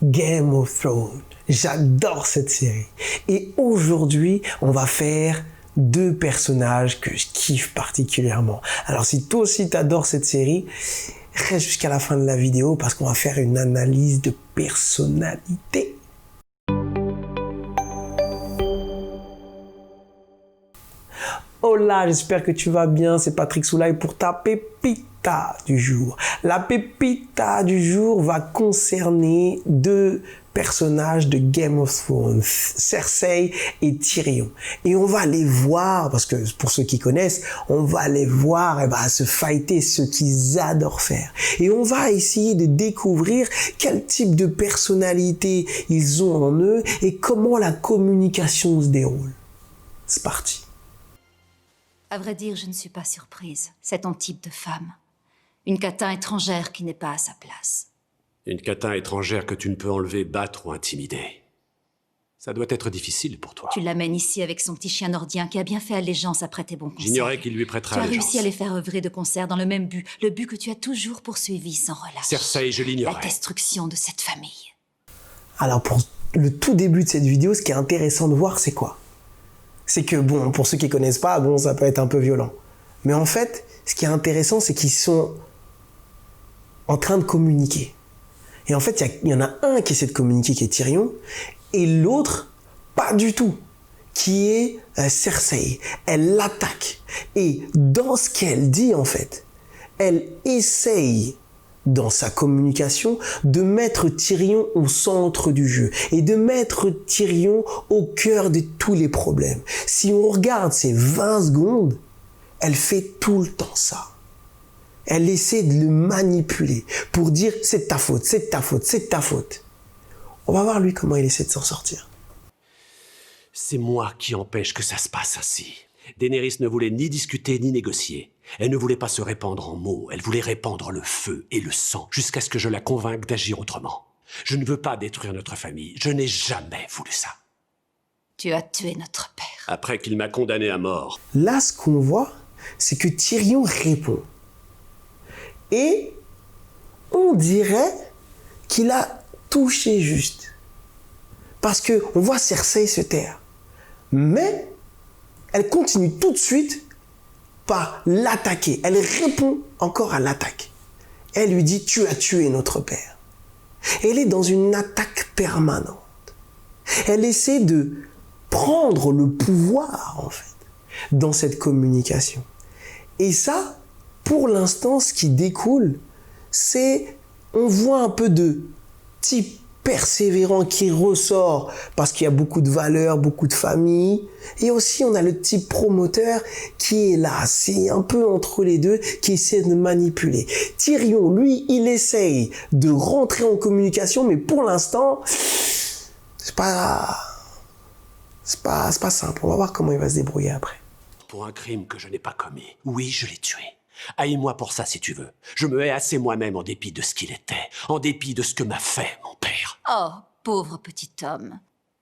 Game of Thrones. J'adore cette série. Et aujourd'hui, on va faire deux personnages que je kiffe particulièrement. Alors si toi aussi t'adores cette série, reste jusqu'à la fin de la vidéo parce qu'on va faire une analyse de personnalité. Hola, j'espère que tu vas bien. C'est Patrick Soulaye pour ta pépita du jour. La pépita du jour va concerner deux personnages de Game of Thrones, Cersei et Tyrion. Et on va aller voir, parce que pour ceux qui connaissent, on va aller voir se fighter, ce qu'ils adorent faire. Et on va essayer de découvrir quel type de personnalité ils ont en eux et comment la communication se déroule. C'est parti. À vrai dire, je ne suis pas surprise. C'est ton type de femme. Une catin étrangère qui n'est pas à sa place. Une catin étrangère que tu ne peux enlever, battre ou intimider. Ça doit être difficile pour toi. Tu l'amènes ici avec son petit chien nordien qui a bien fait allégeance après tes bons conseils. J'ignorais qu'il lui prêterait allégeance. Tu as réussi à les faire œuvrer de concert dans le même but. Le but que tu as toujours poursuivi sans relâche. Cersei, je l'ignorais. La destruction de cette famille. Alors pour le tout début de cette vidéo, ce qui est intéressant de voir, c'est quoi? C'est que, bon, pour ceux qui connaissent pas, bon, ça peut être un peu violent. Mais en fait, ce qui est intéressant, c'est qu'ils sont en train de communiquer. Et en fait, il y en a un qui essaie de communiquer, qui est Tyrion, et l'autre, pas du tout, qui est Cersei. Elle l'attaque. Et dans ce qu'elle dit, en fait, elle essaye, dans sa communication, de mettre Tyrion au centre du jeu et de mettre Tyrion au cœur de tous les problèmes. Si on regarde ces 20 secondes, elle fait tout le temps ça. Elle essaie de le manipuler pour dire « c'est de ta faute, c'est de ta faute, c'est de ta faute ». On va voir lui comment il essaie de s'en sortir. C'est moi qui empêche que ça se passe ainsi. Daenerys ne voulait ni discuter ni négocier. Elle ne voulait pas se répandre en mots, elle voulait répandre le feu et le sang, jusqu'à ce que je la convainque d'agir autrement. Je ne veux pas détruire notre famille, je n'ai jamais voulu ça. Tu as tué notre père. Après qu'il m'a condamné à mort. Là, ce qu'on voit, c'est que Tyrion répond. Et on dirait qu'il a touché juste. Parce qu'on voit Cersei se taire. Mais elle continue tout de suite par l'attaquer. Elle répond encore à l'attaque. Elle lui dit « tu as tué notre père ». Elle est dans une attaque permanente. Elle essaie de prendre le pouvoir, en fait, dans cette communication. Et ça, pour l'instant, ce qui découle, c'est, on voit un peu de type persévérant qui ressort parce qu'il y a beaucoup de valeurs, beaucoup de familles. Et aussi, on a le type promoteur qui est là, c'est un peu entre les deux, qui essaie de manipuler. Tyrion, lui, il essaye de rentrer en communication, mais pour l'instant, c'est pas simple. On va voir comment il va se débrouiller après. Pour un crime que je n'ai pas commis. Oui, je l'ai tué. Haïs-moi pour ça si tu veux. Je me hais assez moi-même en dépit de ce qu'il était, en dépit de ce que m'a fait mon père. Oh, pauvre petit homme.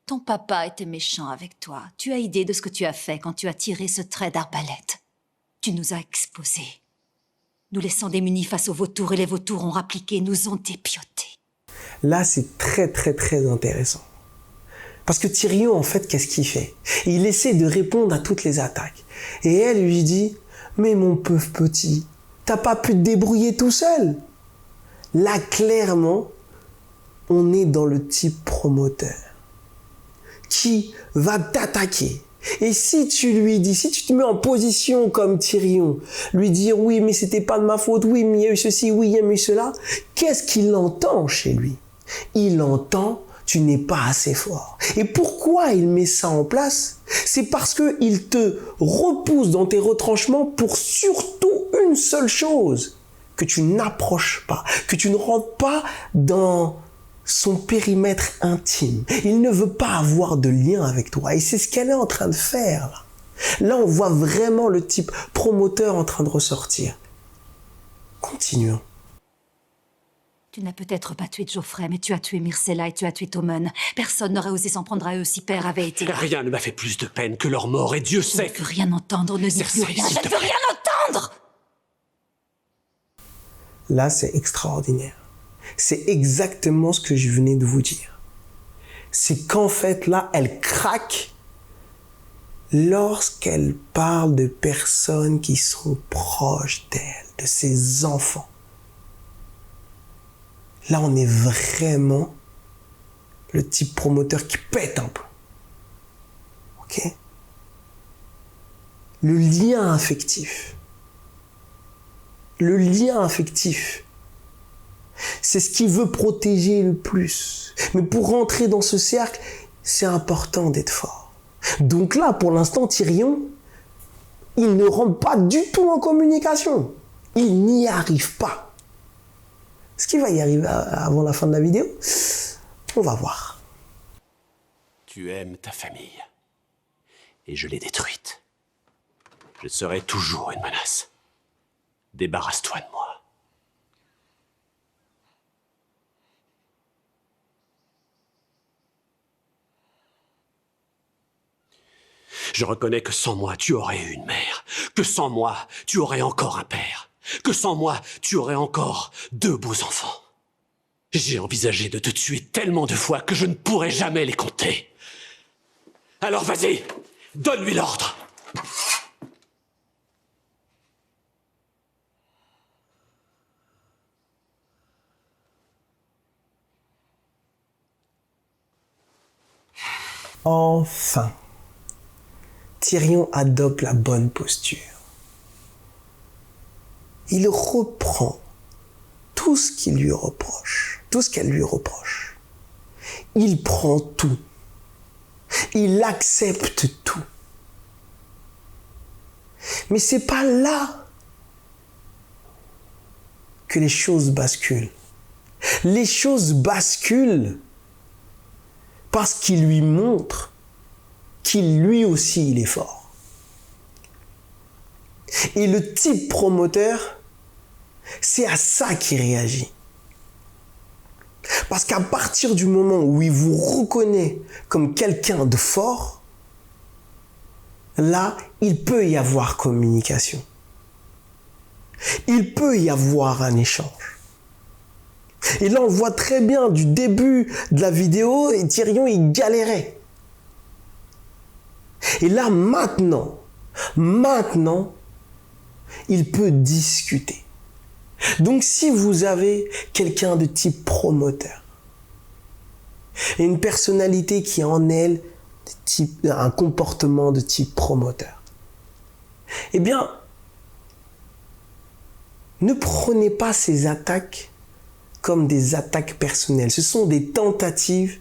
Ton papa était méchant avec toi. Tu as idée de ce que tu as fait quand tu as tiré ce trait d'arbalète. Tu nous as exposés, nous laissant démunis face aux vautours, et les vautours ont rappliqué, nous ont dépiotés. Là, c'est très intéressant. Parce que Tyrion, en fait, qu'est-ce qu'il fait? Il essaie de répondre à toutes les attaques. Et elle lui dit « Mais mon pauvre petit, t'as pas pu te débrouiller tout seul ?» Là, clairement, on est dans le type promoteur qui va t'attaquer. Et si tu lui dis, si tu te mets en position comme Tyrion, lui dire « Oui, mais c'était pas de ma faute, oui, mais il y a eu ceci, oui, il y a eu cela », qu'est-ce qu'il entend chez lui? Il entend « Tu n'es pas assez fort ». Et pourquoi il met ça en place? C'est parce qu'il te repousse dans tes retranchements pour surtout une seule chose, que tu n'approches pas, que tu ne rentres pas dans son périmètre intime. Il ne veut pas avoir de lien avec toi. Et c'est ce qu'elle est en train de faire là. Là, on voit vraiment le type promoteur en train de ressortir. Continuons. Tu n'as peut-être pas tué Geoffrey, mais tu as tué Myrcella et tu as tué Tommen. Personne n'aurait osé s'en prendre à eux si père avait été là. Rien ne m'a fait plus de peine que leur mort, et Dieu Je sait ne veux rien entendre, ne dis plus rien, je ne veux rien entendre! Là, c'est extraordinaire. c'est exactement ce que je venais de vous dire. C'est qu'en fait, là, elle craque lorsqu'elle parle de personnes qui sont proches d'elle, de ses enfants. Là, on est vraiment le type promoteur qui pète un peu. Ok? Le lien affectif. Le lien affectif. C'est ce qu'il veut protéger le plus. Mais pour rentrer dans ce cercle, c'est important d'être fort. Donc là, pour l'instant, Tyrion, il ne rentre pas du tout en communication. Il n'y arrive pas. Est-ce qu'il va y arriver avant la fin de la vidéo? On va voir. Tu aimes ta famille. Et je l'ai détruite. Je serai toujours une menace. Débarrasse-toi de moi. Je reconnais que sans moi, tu aurais eu une mère. Que sans moi, tu aurais encore un père. Que sans moi, tu aurais encore 2 beaux enfants. J'ai envisagé de te tuer tellement de fois que je ne pourrais jamais les compter. Alors vas-y, donne-lui l'ordre. Enfin, Tyrion adopte la bonne posture. Il reprend tout ce qu'il lui reproche, tout ce qu'elle lui reproche. Il prend tout. Il accepte tout. Mais c'est pas là que les choses basculent. Les choses basculent parce qu'il lui montre qu'il lui aussi il est fort. Et le type promoteur, c'est à ça qu'il réagit. Parce qu'à partir du moment où il vous reconnaît comme quelqu'un de fort, là, il peut y avoir communication. Il peut y avoir un échange. Et là, on voit très bien du début de la vidéo, et Tyrion, il galérait. Et là, maintenant, il peut discuter. Donc, si vous avez quelqu'un de type promoteur, et une personnalité qui a en elle un comportement de type promoteur, eh bien, ne prenez pas ces attaques comme des attaques personnelles. Ce sont des tentatives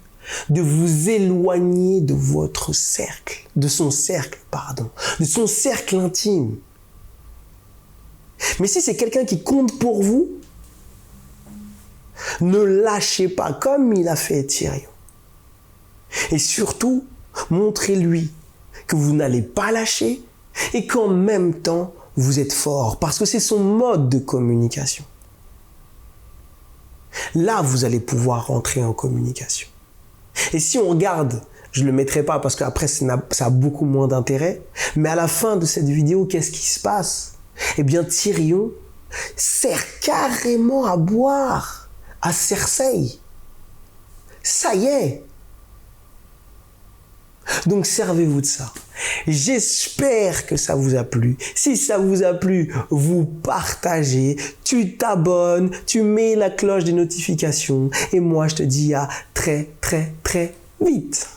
de vous éloigner de votre cercle, de son cercle intime. Mais si c'est quelqu'un qui compte pour vous, ne lâchez pas comme il a fait Tyrion. Et surtout, montrez-lui que vous n'allez pas lâcher et qu'en même temps, vous êtes fort, parce que c'est son mode de communication. Là, vous allez pouvoir rentrer en communication. Et si on regarde, je ne le mettrai pas parce qu'après, ça a beaucoup moins d'intérêt, mais à la fin de cette vidéo, qu'est-ce qui se passe? Eh bien, Tyrion sert carrément à boire à Cersei. Ça y est. Donc, servez-vous de ça. J'espère que ça vous a plu. Si ça vous a plu, vous partagez, tu t'abonnes, tu mets la cloche des notifications. Et moi, je te dis à très, très, très vite.